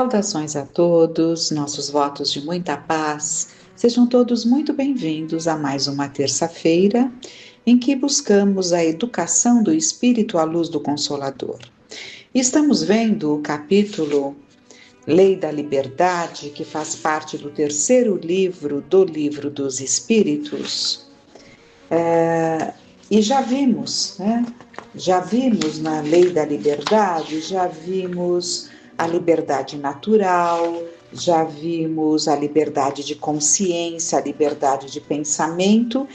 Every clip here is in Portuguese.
Saudações a todos, nossos votos de muita paz. Sejam todos muito bem-vindos a mais uma terça-feira em que buscamos a educação do Espírito à luz do Consolador. Estamos vendo o capítulo Lei da Liberdade, que faz parte do terceiro livro do Livro dos Espíritos. E já vimos, Já vimos na Lei da Liberdade, já vimos a liberdade natural, já vimos a liberdade de consciência, a liberdade de pensamento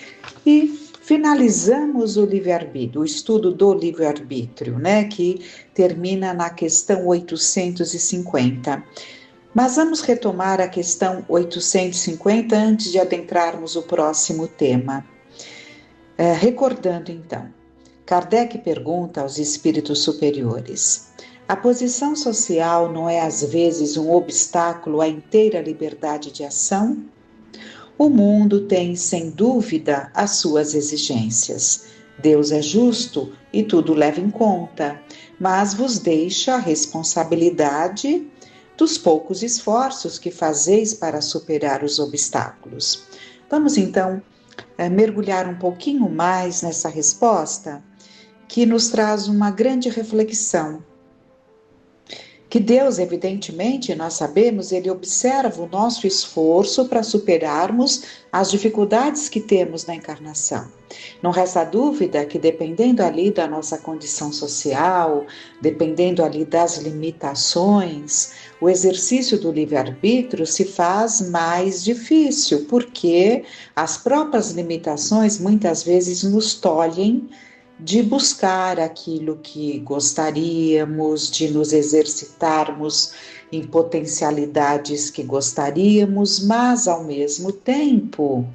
e finalizamos o livre-arbítrio, o estudo do livre-arbítrio, que termina na questão 850. Mas vamos retomar a questão 850 antes de adentrarmos o próximo tema. Recordando então, Kardec pergunta aos espíritos superiores: a posição social não é às vezes um obstáculo à inteira liberdade de ação? O mundo tem, sem dúvida, as suas exigências. Deus é justo e tudo leva em conta, mas vos deixa a responsabilidade dos poucos esforços que fazeis para superar os obstáculos. Vamos então mergulhar um pouquinho mais nessa resposta, que nos traz uma grande reflexão. Que Deus, evidentemente, nós sabemos, Ele observa o nosso esforço para superarmos as dificuldades que temos na encarnação. Não resta dúvida que, dependendo ali da nossa condição social, dependendo ali das limitações, o exercício do livre-arbítrio se faz mais difícil, porque as próprias limitações muitas vezes nos tolhem de buscar aquilo que gostaríamos, de nos exercitarmos em potencialidades que gostaríamos, mas ao mesmo tempo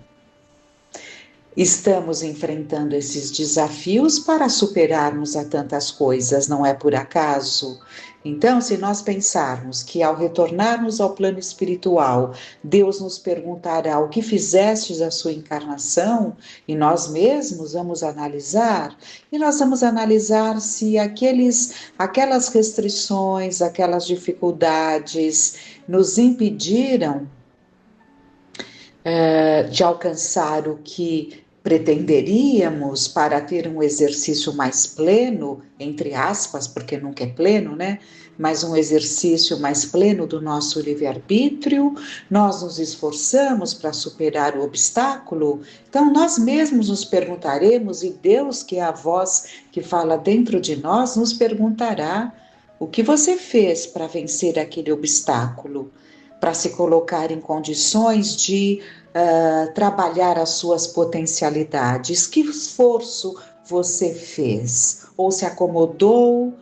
estamos enfrentando esses desafios para superarmos a tantas coisas, não é por acaso? Então, se nós pensarmos que ao retornarmos ao plano espiritual, Deus nos perguntará o que fizestes a sua encarnação, e nós mesmos vamos analisar, e nós vamos analisar se aquelas restrições, aquelas dificuldades nos impediram de alcançar o que pretenderíamos para ter um exercício mais pleno, entre aspas, porque nunca é pleno, mas um exercício mais pleno do nosso livre-arbítrio. Nós nos esforçamos para superar o obstáculo, então nós mesmos nos perguntaremos, e Deus, que é a voz que fala dentro de nós, nos perguntará: o que você fez para vencer aquele obstáculo? Para se colocar em condições de trabalhar as suas potencialidades. Que esforço você fez? Ou se acomodou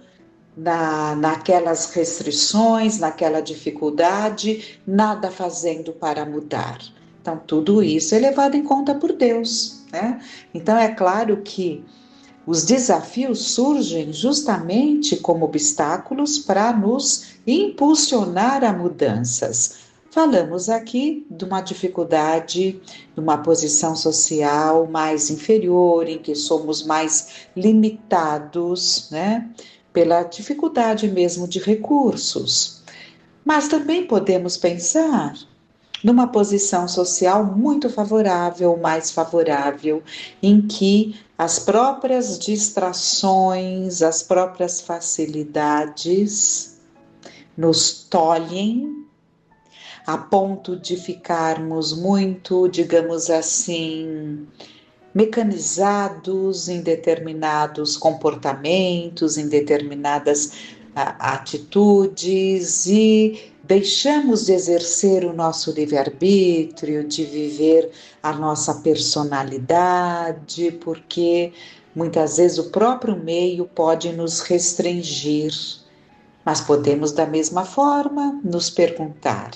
naquelas restrições, naquela dificuldade, nada fazendo para mudar? Então, tudo isso é levado em conta por Deus, Então, é claro que os desafios surgem justamente como obstáculos para nos impulsionar a mudanças. Falamos aqui de uma dificuldade, de uma posição social mais inferior, em que somos mais limitados, pela dificuldade mesmo de recursos. Mas também podemos pensar numa posição social muito favorável, mais favorável, em que as próprias distrações, as próprias facilidades nos tolhem a ponto de ficarmos muito, digamos assim, mecanizados em determinados comportamentos, em determinadas atitudes, e deixamos de exercer o nosso livre-arbítrio, de viver a nossa personalidade, porque muitas vezes o próprio meio pode nos restringir. Mas podemos, da mesma forma, nos perguntar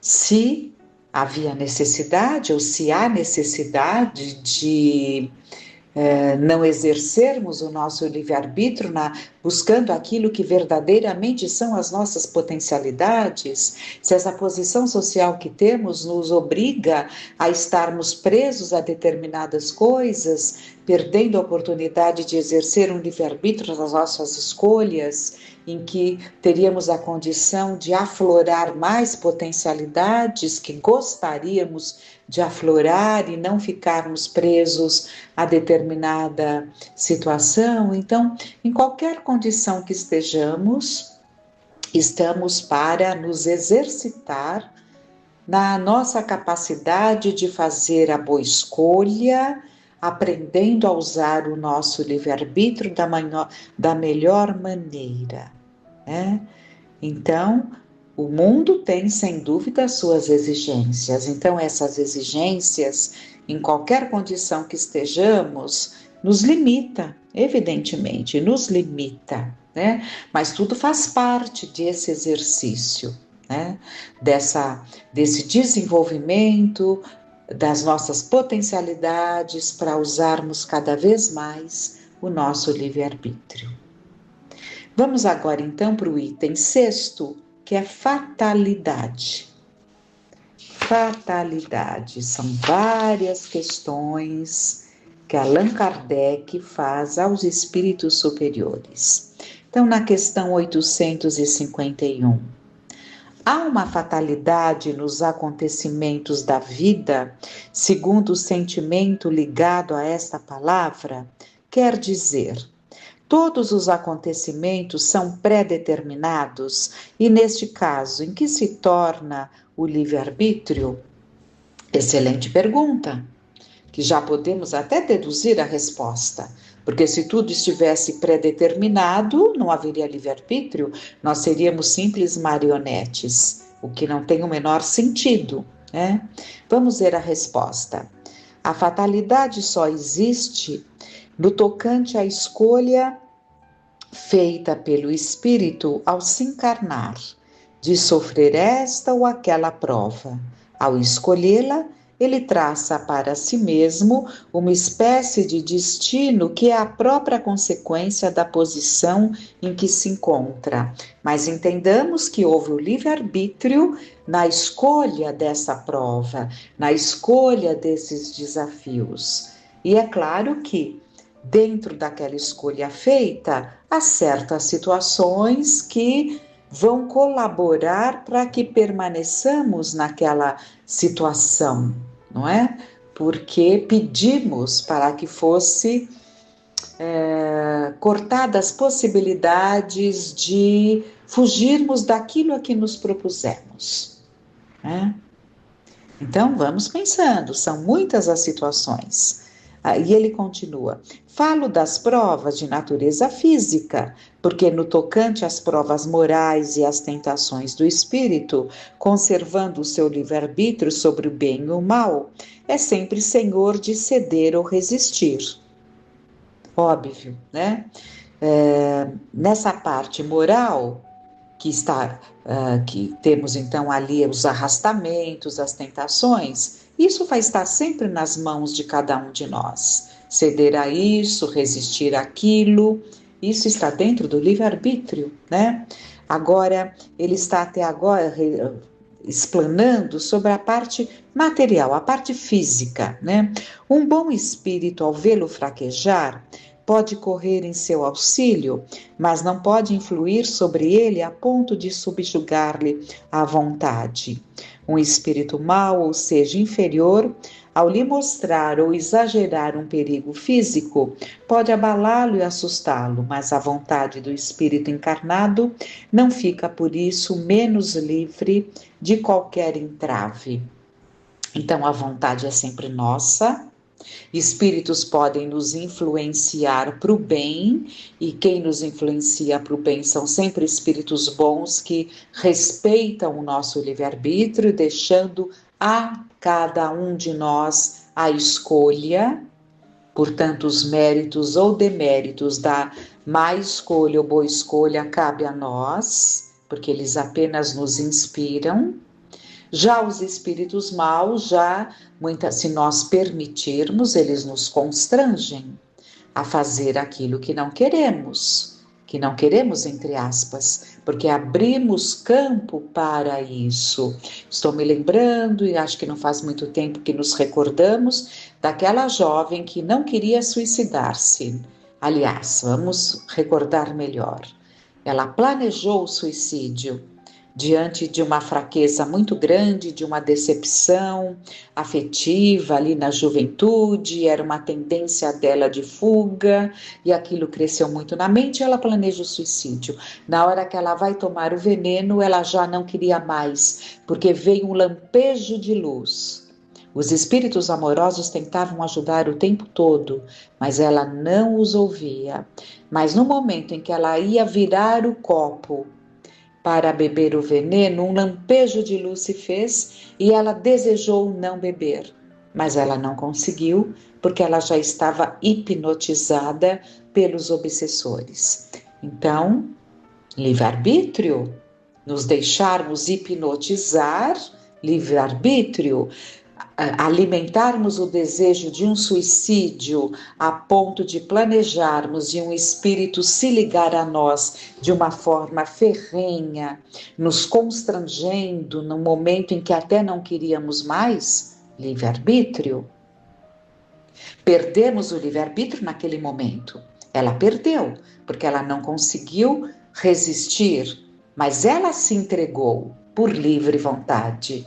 se havia necessidade ou se há necessidade de não exercermos o nosso livre-arbítrio buscando aquilo que verdadeiramente são as nossas potencialidades, se essa posição social que temos nos obriga a estarmos presos a determinadas coisas, perdendo a oportunidade de exercer um livre-arbítrio das nossas escolhas, em que teríamos a condição de aflorar mais potencialidades que gostaríamos de aflorar e não ficarmos presos a determinada situação. Então, em qualquer condição que estejamos, estamos para nos exercitar na nossa capacidade de fazer a boa escolha, aprendendo a usar o nosso livre-arbítrio da melhor maneira, né? Então, o mundo tem, sem dúvida, as suas exigências. Então, essas exigências, em qualquer condição que estejamos, nos limita, evidentemente, nos limita, né? Mas tudo faz parte desse exercício, né? Desse desenvolvimento das nossas potencialidades para usarmos cada vez mais o nosso livre-arbítrio. Vamos agora então para o item 6º, que é fatalidade. Fatalidade, são várias questões que Allan Kardec faz aos espíritos superiores. Então, na questão 851, há uma fatalidade nos acontecimentos da vida, segundo o sentimento ligado a esta palavra? Quer dizer, todos os acontecimentos são pré-determinados e, neste caso, em que se torna o livre-arbítrio? Excelente pergunta, que já podemos até deduzir a resposta, porque se tudo estivesse pré-determinado, não haveria livre-arbítrio, nós seríamos simples marionetes, o que não tem o menor sentido, né? Vamos ver a resposta. A fatalidade só existe no tocante à escolha feita pelo espírito ao se encarnar, de sofrer esta ou aquela prova. Ao escolhê-la, ele traça para si mesmo uma espécie de destino que é a própria consequência da posição em que se encontra. Mas entendamos que houve o livre-arbítrio na escolha dessa prova, na escolha desses desafios. E é claro que, dentro daquela escolha feita, há certas situações que vão colaborar para que permaneçamos naquela situação, não é? Porque pedimos para que fosse cortadas possibilidades de fugirmos daquilo a que nos propusemos, né? Então, vamos pensando, são muitas as situações. E ele continua, falo das provas de natureza física, porque no tocante às provas morais e às tentações do espírito, conservando o seu livre-arbítrio sobre o bem e o mal, é sempre senhor de ceder ou resistir. Óbvio, né? Nessa parte moral, que temos então ali os arrastamentos, as tentações, isso vai estar sempre nas mãos de cada um de nós. Ceder a isso, resistir àquilo, isso está dentro do livre-arbítrio, né? Agora, ele está até agora explanando sobre a parte material, a parte física, né? Um bom espírito, ao vê-lo fraquejar, pode correr em seu auxílio, mas não pode influir sobre ele a ponto de subjugar-lhe a vontade. Um espírito mau, ou seja, inferior, ao lhe mostrar ou exagerar um perigo físico, pode abalá-lo e assustá-lo, mas a vontade do espírito encarnado não fica por isso menos livre de qualquer entrave. Então, a vontade é sempre nossa. Espíritos podem nos influenciar para o bem, e quem nos influencia para o bem são sempre espíritos bons que respeitam o nosso livre-arbítrio, deixando a cada um de nós a escolha. Portanto, os méritos ou deméritos da má escolha ou boa escolha cabe a nós, porque eles apenas nos inspiram. Já os espíritos maus, se nós permitirmos, eles nos constrangem a fazer aquilo que não queremos. que não queremos, entre aspas, porque abrimos campo para isso. Estou me lembrando, e acho que não faz muito tempo que nos recordamos, daquela jovem que não queria suicidar-se. Aliás, vamos recordar melhor. Ela planejou o suicídio diante de uma fraqueza muito grande, de uma decepção afetiva ali na juventude, era uma tendência dela de fuga, e aquilo cresceu muito na mente, e ela planeja o suicídio. Na hora que ela vai tomar o veneno, ela já não queria mais, porque veio um lampejo de luz. Os espíritos amorosos tentavam ajudar o tempo todo, mas ela não os ouvia. Mas no momento em que ela ia virar o copo para beber o veneno, um lampejo de luz se fez e ela desejou não beber. Mas ela não conseguiu, porque ela já estava hipnotizada pelos obsessores. Então, livre-arbítrio, nos deixarmos hipnotizar, livre-arbítrio, alimentarmos o desejo de um suicídio a ponto de planejarmos de um espírito se ligar a nós de uma forma ferrenha, nos constrangendo no momento em que até não queríamos mais, livre-arbítrio. Perdemos o livre-arbítrio naquele momento. Ela perdeu, porque ela não conseguiu resistir, mas ela se entregou por livre vontade.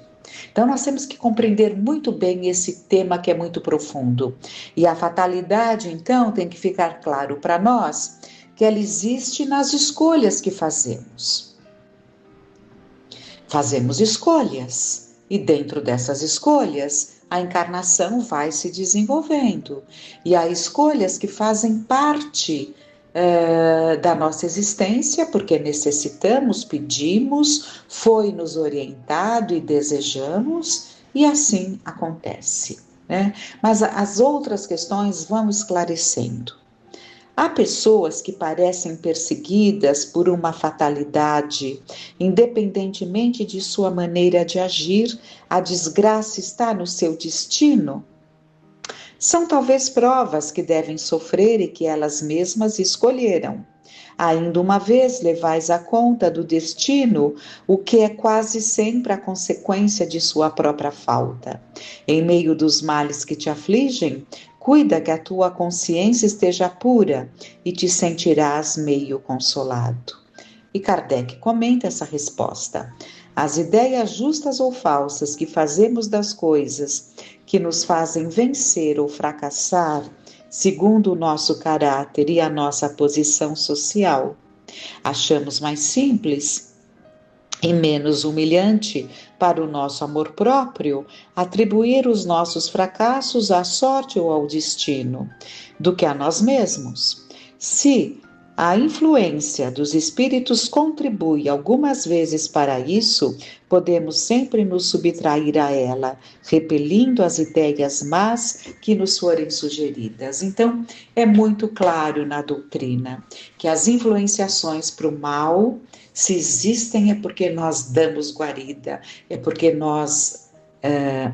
Então nós temos que compreender muito bem esse tema que é muito profundo. E a fatalidade, então, tem que ficar claro para nós que ela existe nas escolhas que fazemos. Fazemos escolhas, e dentro dessas escolhas, a encarnação vai se desenvolvendo. E há escolhas que fazem parte da nossa existência, porque necessitamos, pedimos, foi-nos orientado e desejamos, e assim acontece, né? Mas as outras questões vão esclarecendo. Há pessoas que parecem perseguidas por uma fatalidade, independentemente de sua maneira de agir, a desgraça está no seu destino. São talvez provas que devem sofrer e que elas mesmas escolheram. Ainda uma vez levais a conta do destino, o que é quase sempre a consequência de sua própria falta. Em meio dos males que te afligem, cuida que a tua consciência esteja pura e te sentirás meio consolado. E Kardec comenta essa resposta. As ideias justas ou falsas que fazemos das coisas que nos fazem vencer ou fracassar, segundo o nosso caráter e a nossa posição social, achamos mais simples e menos humilhante para o nosso amor próprio atribuir os nossos fracassos à sorte ou ao destino, do que a nós mesmos. Se a influência dos espíritos contribui algumas vezes para isso, podemos sempre nos subtrair a ela, repelindo as ideias más que nos forem sugeridas. Então, é muito claro na doutrina que as influenciações para o mal, se existem, é porque nós damos guarida, é porque nós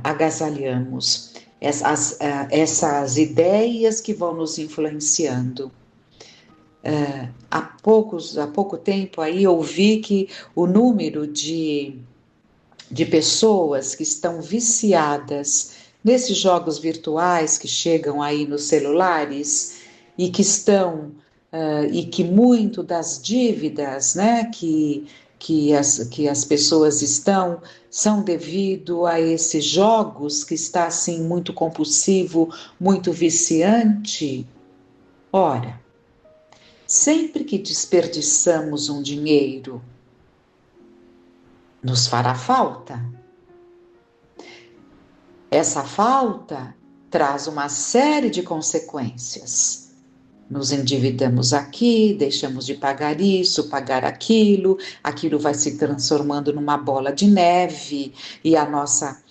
agasalhamos essas ideias que vão nos influenciando. Há pouco tempo aí ouvi que o número de pessoas que estão viciadas nesses jogos virtuais que chegam aí nos celulares e que estão e que muito das dívidas, né, que as pessoas são devido a esses jogos que está assim muito compulsivo, muito viciante. Ora, sempre que desperdiçamos um dinheiro, nos fará falta. Essa falta traz uma série de consequências. Nos endividamos aqui, deixamos de pagar isso, pagar aquilo, aquilo vai se transformando numa bola de neve e a nossa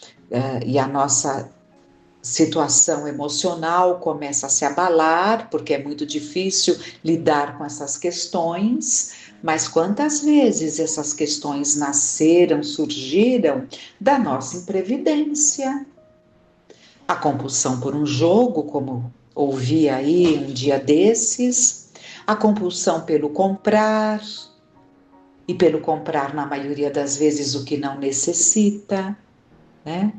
situação emocional começa a se abalar, porque é muito difícil lidar com essas questões, mas quantas vezes essas questões nasceram, surgiram da nossa imprevidência. A compulsão por um jogo, como ouvi aí um dia desses, a compulsão pelo comprar, e pelo comprar, na maioria das vezes, o que não necessita, né?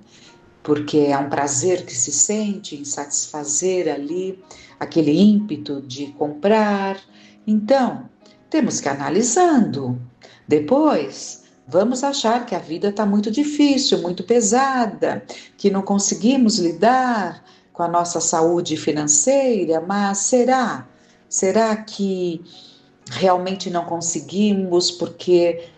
Porque é um prazer que se sente em satisfazer ali aquele ímpeto de comprar. Então, temos que ir analisando. Depois, vamos achar que a vida está muito difícil, muito pesada, que não conseguimos lidar com a nossa saúde financeira, mas será? Será que realmente não conseguimos porque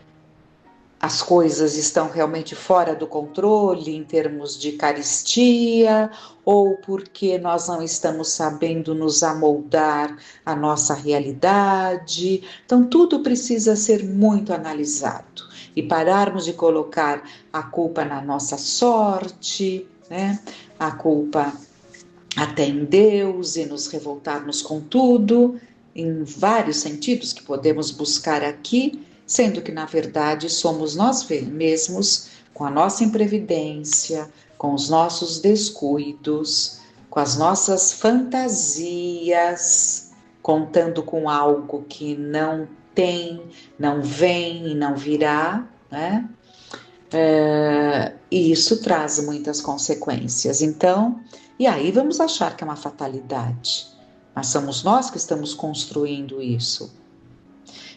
as coisas estão realmente fora do controle em termos de carestia, ou porque nós não estamos sabendo nos amoldar à nossa realidade? Então, tudo precisa ser muito analisado e pararmos de colocar a culpa na nossa sorte, né? A culpa até em Deus e nos revoltarmos com tudo, em vários sentidos que podemos buscar aqui, sendo que na verdade somos nós mesmos, com a nossa imprevidência, com os nossos descuidos, com as nossas fantasias, contando com algo que não tem, não vem e não virá, né? E isso traz muitas consequências. Então, e aí vamos achar que é uma fatalidade, mas somos nós que estamos construindo isso.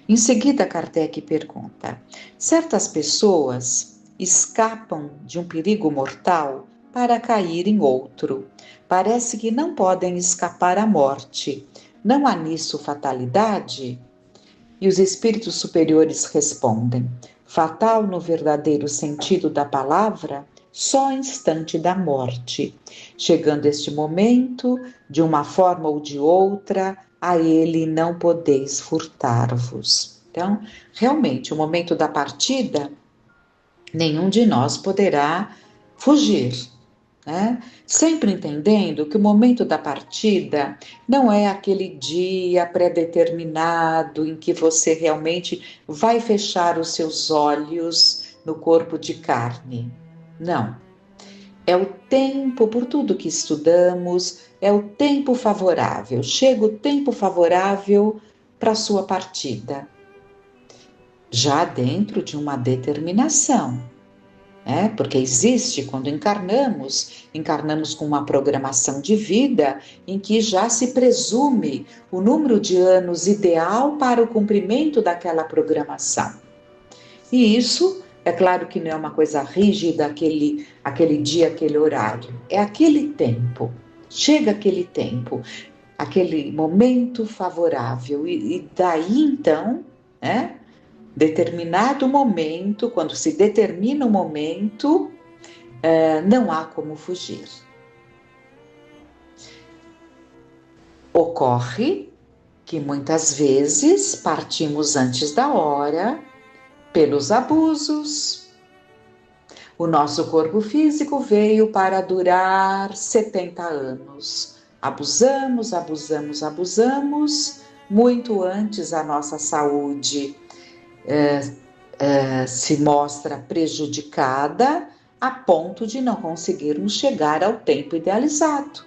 Em seguida, Kardec pergunta: certas pessoas escapam de um perigo mortal para cair em outro. Parece que não podem escapar à morte. Não há nisso fatalidade? E os espíritos superiores respondem: fatal no verdadeiro sentido da palavra, só ao instante da morte. Chegando este momento, de uma forma ou de outra, a ele não podeis furtar-vos. Então, realmente, o momento da partida, nenhum de nós poderá fugir, né? Sempre entendendo que o momento da partida não é aquele dia pré-determinado em que você realmente vai fechar os seus olhos no corpo de carne. Não. É o tempo, por tudo que estudamos, é o tempo favorável. Chega o tempo favorável para a sua partida, já dentro de uma determinação. Porque existe, quando encarnamos com uma programação de vida em que já se presume o número de anos ideal para o cumprimento daquela programação. E isso, é claro que não é uma coisa rígida, aquele dia, aquele horário, é aquele tempo, chega aquele tempo, aquele momento favorável, e daí então, determinado momento, quando se determina o momento, não há como fugir. Ocorre que muitas vezes partimos antes da hora pelos abusos. O nosso corpo físico veio para durar 70 anos. Abusamos, muito antes a nossa saúde se mostra prejudicada a ponto de não conseguirmos chegar ao tempo idealizado.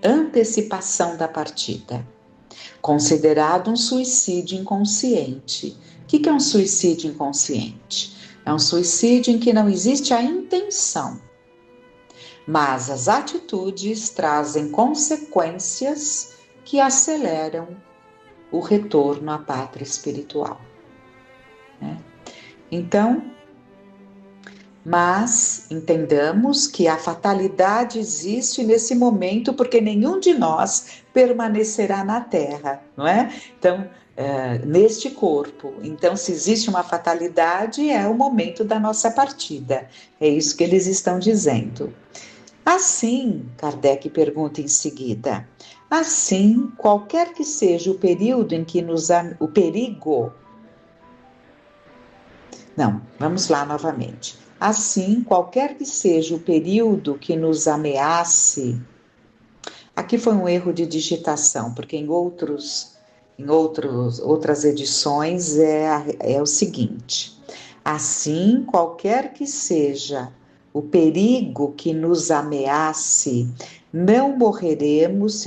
Antecipação da partida. Considerado um suicídio inconsciente. O que é um suicídio inconsciente? É um suicídio em que não existe a intenção, mas as atitudes trazem consequências que aceleram o retorno à pátria espiritual. Então, mas entendamos que a fatalidade existe nesse momento porque nenhum de nós permanecerá na Terra, não é? Então, neste corpo. Então, se existe uma fatalidade, é o momento da nossa partida. É isso que eles estão dizendo. Assim, Kardec pergunta em seguida, assim, qualquer que seja o período em que o perigo... Não, vamos lá novamente. Assim, qualquer que seja o período que nos ameace... Aqui foi um erro de digitação, porque em outras edições é o seguinte: assim, qualquer que seja o perigo que nos ameace, não morreremos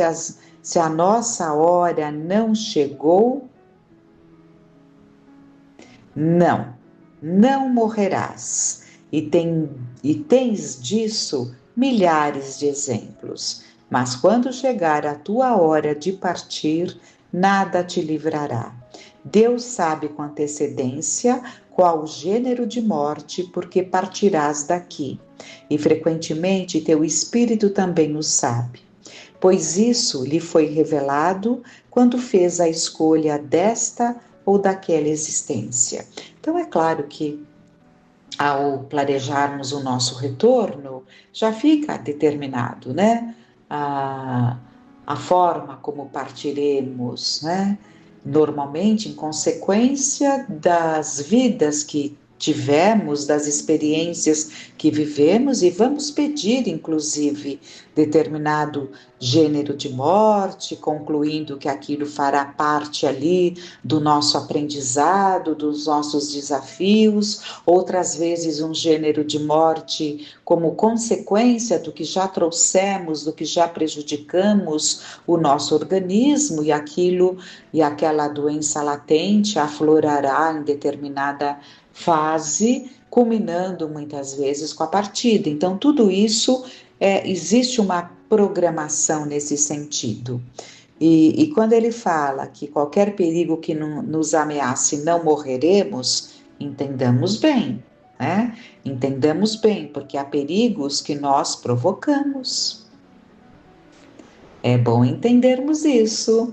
se a nossa hora não chegou, não morrerás. E tens disso milhares de exemplos. Mas quando chegar a tua hora de partir, nada te livrará. Deus sabe com antecedência qual o gênero de morte, porque partirás daqui. E frequentemente teu espírito também o sabe, pois isso lhe foi revelado quando fez a escolha desta ou daquela existência. Então é claro que ao planejarmos o nosso retorno, já fica determinado, né? A forma como partiremos, né? Normalmente em consequência das vidas que tivemos, das experiências que vivemos, e vamos pedir, inclusive, determinado gênero de morte, concluindo que aquilo fará parte ali do nosso aprendizado, dos nossos desafios, outras vezes um gênero de morte como consequência do que já trouxemos, do que já prejudicamos o nosso organismo, e aquilo e aquela doença latente aflorará em determinada fase, culminando muitas vezes com a partida. Então, tudo isso existe uma programação nesse sentido. E quando ele fala que qualquer perigo que nos ameace não morreremos, entendamos bem, né? Entendamos bem, porque há perigos que nós provocamos. É bom entendermos isso.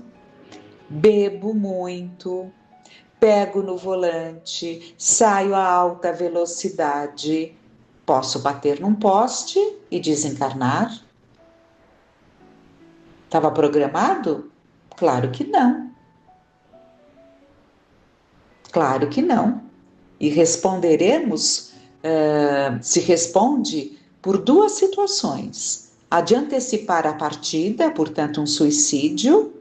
Bebo muito, pego no volante, saio a alta velocidade, posso bater num poste e desencarnar? Estava programado? Claro que não. Claro que não. E responderemos, se responde por duas situações: a de antecipar a partida, portanto um suicídio,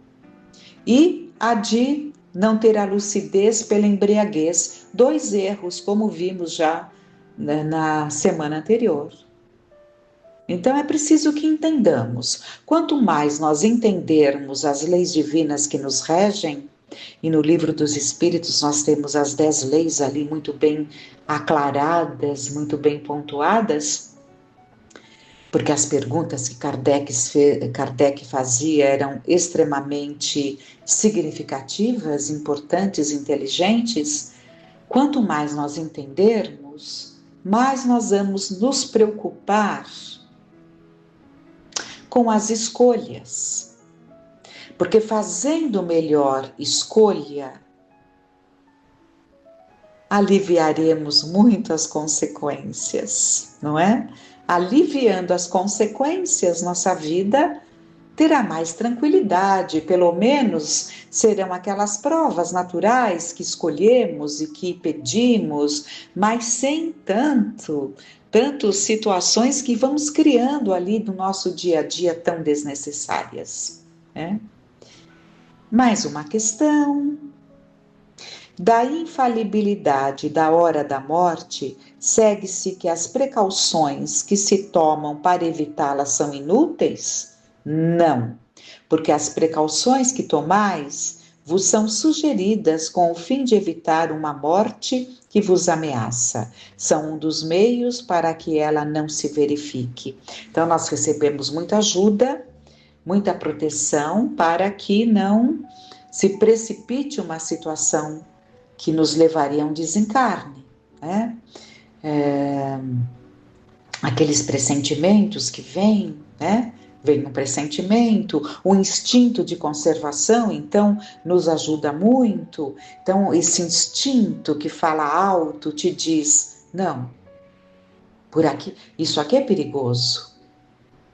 e a de não ter a lucidez pela embriaguez, dois erros, como vimos já na semana anterior. Então é preciso que entendamos. Quanto mais nós entendermos as leis divinas que nos regem, e no Livro dos Espíritos nós temos as 10 leis ali muito bem aclaradas, muito bem pontuadas, porque as perguntas que Kardec fazia eram extremamente significativas, importantes, inteligentes. Quanto mais nós entendermos, mais nós vamos nos preocupar com as escolhas. Porque fazendo melhor escolha, aliviaremos muitas consequências, não é? Aliviando as consequências, nossa vida terá mais tranquilidade, pelo menos serão aquelas provas naturais que escolhemos e que pedimos, mas sem tantas situações que vamos criando ali no nosso dia a dia tão desnecessárias, né? Mais uma questão. Da infalibilidade da hora da morte, segue-se que as precauções que se tomam para evitá-la são inúteis? Não, porque as precauções que tomais vos são sugeridas com o fim de evitar uma morte que vos ameaça. São um dos meios para que ela não se verifique. Então, nós recebemos muita ajuda, muita proteção para que não se precipite uma situação que nos levaria a um desencarne, né? Aqueles pressentimentos que vêm, né? Vem um pressentimento, o instinto de conservação, então, nos ajuda muito. Então, esse instinto que fala alto te diz, não, por aqui, isso aqui é perigoso,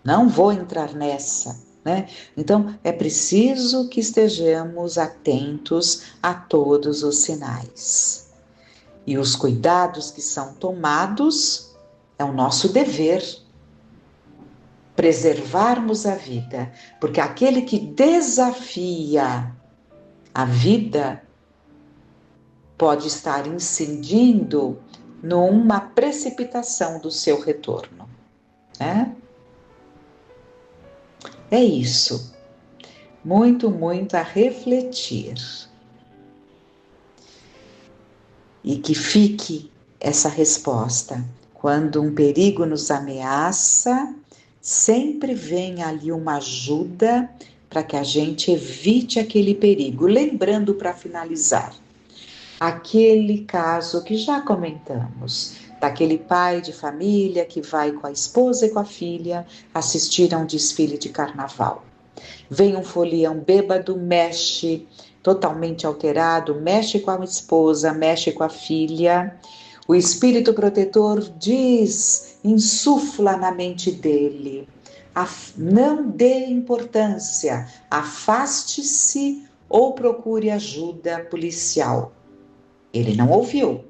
não vou entrar nessa. Né? Então, é preciso que estejamos atentos a todos os sinais. E os cuidados que são tomados é o nosso dever, preservarmos a vida, porque aquele que desafia a vida pode estar incidindo numa precipitação do seu retorno, né? É isso. muito, muito a refletir. E que fique essa resposta. Quando um perigo nos ameaça, sempre vem ali uma ajuda para que a gente evite aquele perigo. Lembrando, para finalizar, aquele caso que já comentamos, daquele pai de família que vai com a esposa e com a filha assistir a um desfile de carnaval. Vem um folião bêbado, mexe, totalmente alterado, mexe com a esposa, mexe com a filha. O espírito protetor diz, insufla na mente dele: não dê importância, afaste-se ou procure ajuda policial. Ele não ouviu,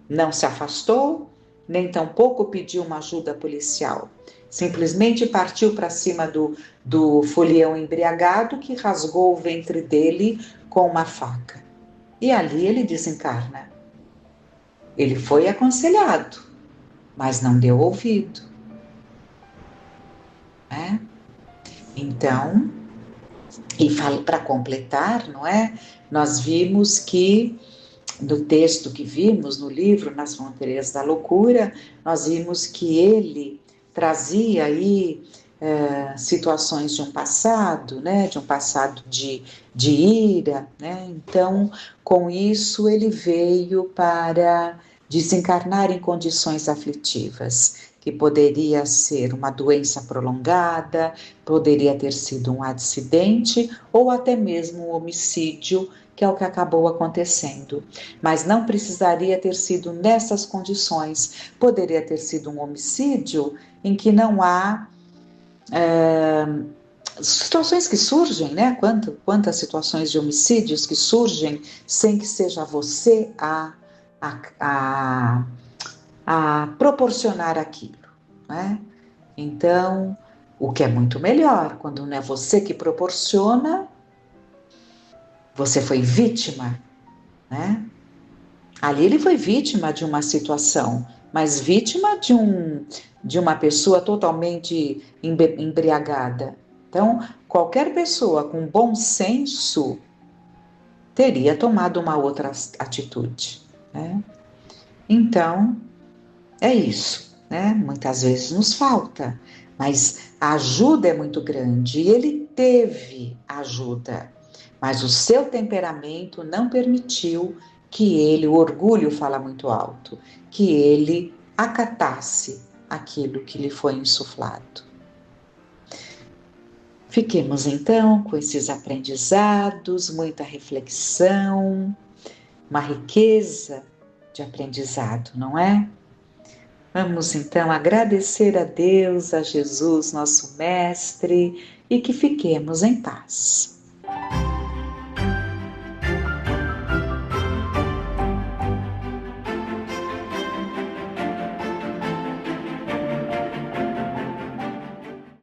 não se afastou, nem tampouco pediu uma ajuda policial. Simplesmente partiu para cima do folião embriagado, que rasgou o ventre dele com uma faca. E ali ele desencarna. Ele foi aconselhado, mas não deu ouvido. Né? Então, e para completar, não é? Nós vimos que, no texto que vimos no livro Nas Fronteiras da Loucura, nós vimos que ele trazia aí situações de um passado, né, de um passado de ira, né? Então, com isso, ele veio para desencarnar em condições aflitivas, que poderia ser uma doença prolongada, poderia ter sido um acidente ou até mesmo um homicídio, que é o que acabou acontecendo. Mas não precisaria ter sido nessas condições. Poderia ter sido um homicídio em que não há situações que surgem, né? Quantas situações de homicídios que surgem sem que seja você a proporcionar aquilo, né? Então, o que é muito melhor, quando não é você que proporciona, você foi vítima, né? Ali ele foi vítima de uma situação, mas vítima de uma pessoa totalmente embriagada. Então, qualquer pessoa com bom senso teria tomado uma outra atitude, né? Então, é isso, né? Muitas vezes nos falta, mas a ajuda é muito grande e ele teve ajuda, mas o seu temperamento não permitiu que ele, o orgulho fala muito alto, que ele acatasse aquilo que lhe foi insuflado. Fiquemos então com esses aprendizados, muita reflexão, uma riqueza de aprendizado, não é? Vamos então agradecer a Deus, a Jesus, nosso Mestre, e que fiquemos em paz.